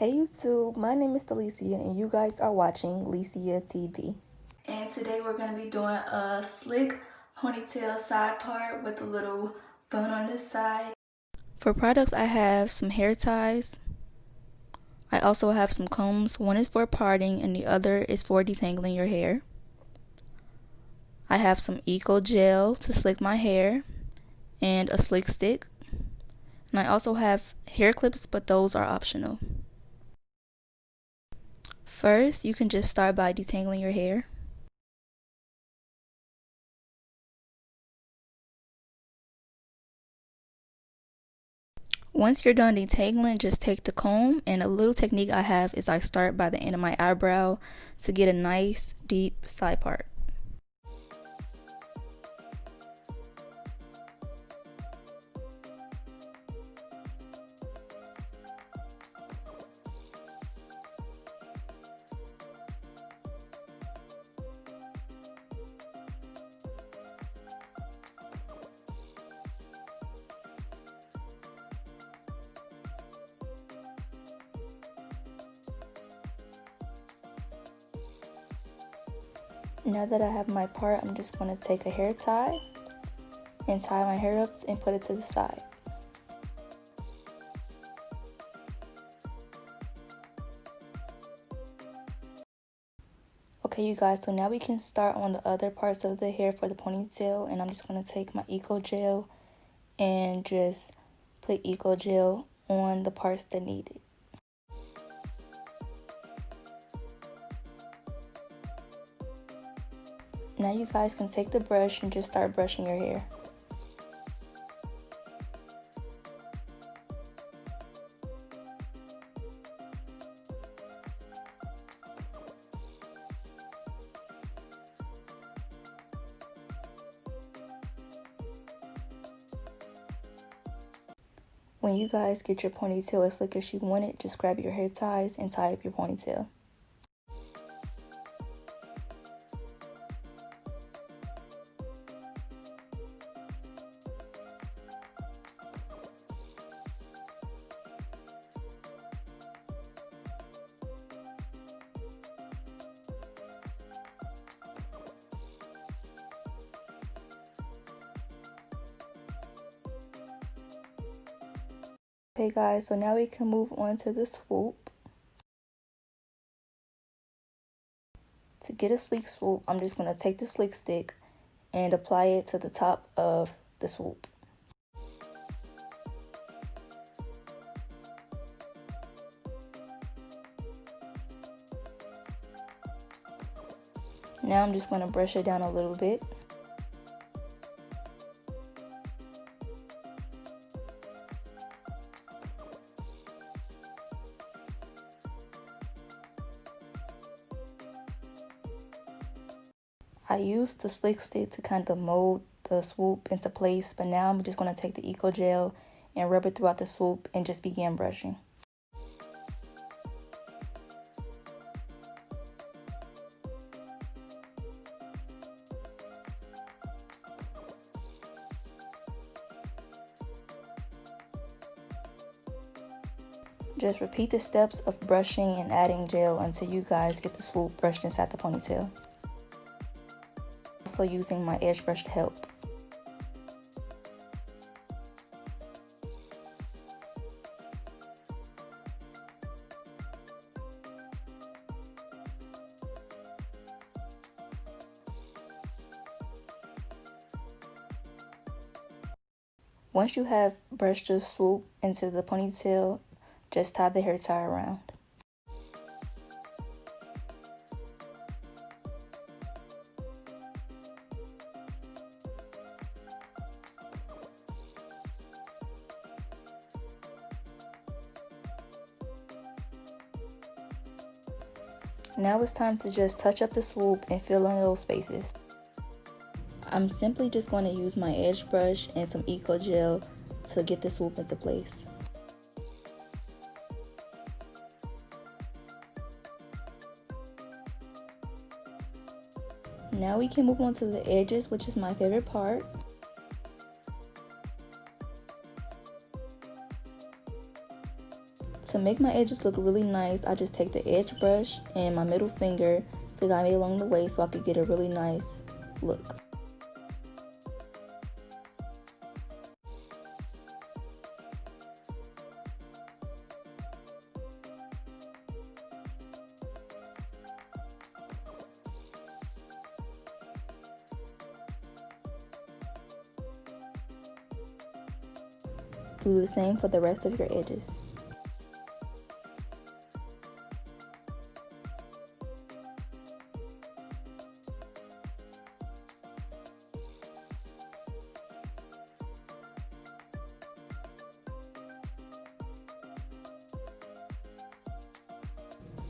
Hey YouTube, my name is Lecia and you guys are watching Lecia TV. And today we're going to be doing a slick ponytail side part with a little bun on this side. For products, I have some hair ties. I also have some combs. One is for parting and the other is for detangling your hair. I have some Eco Gel to slick my hair and a slick stick. And I also have hair clips, but those are optional. First, you can just start by detangling your hair. Once you're done detangling, just take the comb, and a little technique I have is I start by the end of my eyebrow to get a nice deep side part. Now that I have my part, I'm just going to take a hair tie and tie my hair up and put it to the side. Okay you guys, so now we can start on the other parts of the hair for the ponytail, and I'm just going to take my Eco Gel and just put Eco Gel on the parts that need it. Now you guys can take the brush and just start brushing your hair. When you guys get your ponytail as slick as you want it, just grab your hair ties and tie up your ponytail. Okay guys, so now we can move on to the swoop. To get a sleek swoop, I'm just going to take the slick stick and apply it to the top of the swoop. Now I'm just going to brush it down a little bit. I used the slick stick to kind of mold the swoop into place, but now I'm just going to take the Eco Gel and rub it throughout the swoop and just begin brushing. Just repeat the steps of brushing and adding gel until you guys get the swoop brushed inside the ponytail. Also using my edge brush to help. Once you have brushed the swoop into the ponytail, just tie the hair tie around. Now it's time to just touch up the swoop and fill in those spaces. I'm simply just going to use my edge brush and some Eco Gel to get the swoop into place. Now we can move on to the edges, which is my favorite part. To make my edges look really nice, I just take the edge brush and my middle finger to guide me along the way so I could get a really nice look. Do the same for the rest of your edges.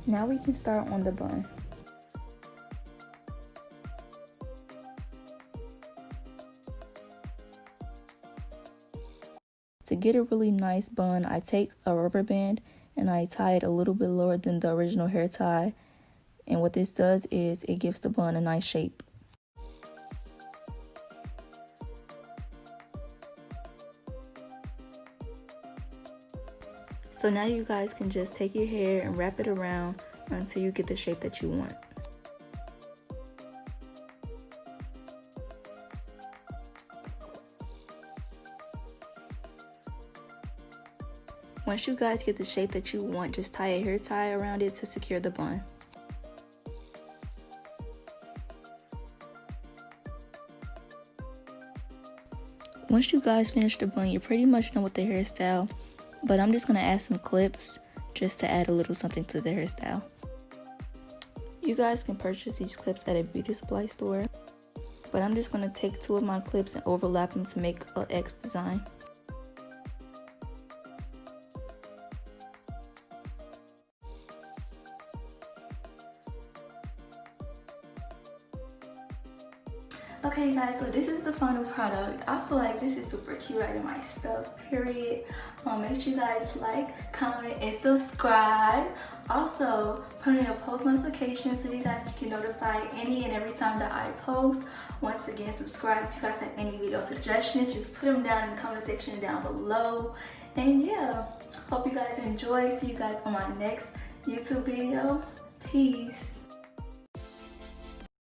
Now we can start on the bun. To get a really nice bun, I take a rubber band and I tie it a little bit lower than the original hair tie. And what this does is it gives the bun a nice shape. So now you guys can just take your hair and wrap it around until you get the shape that you want. Once you guys get the shape that you want, just tie a hair tie around it to secure the bun. Once you guys finish the bun, you're pretty much done with the hairstyle, but I'm just going to add some clips just to add a little something to the hairstyle. You guys can purchase these clips at a beauty supply store, but I'm just going to take 2 of my clips and overlap them to make an X design. Okay guys, so this is the final product. I feel like this is super cute. I did my stuff, period. Make sure you guys like, comment, and subscribe. Also, put on your post notifications so you guys can get notified any and every time that I post. Once again, subscribe. If you guys have any video suggestions, just put them down in the comment section down below. And yeah, hope you guys enjoy. See you guys on my next YouTube video. Peace.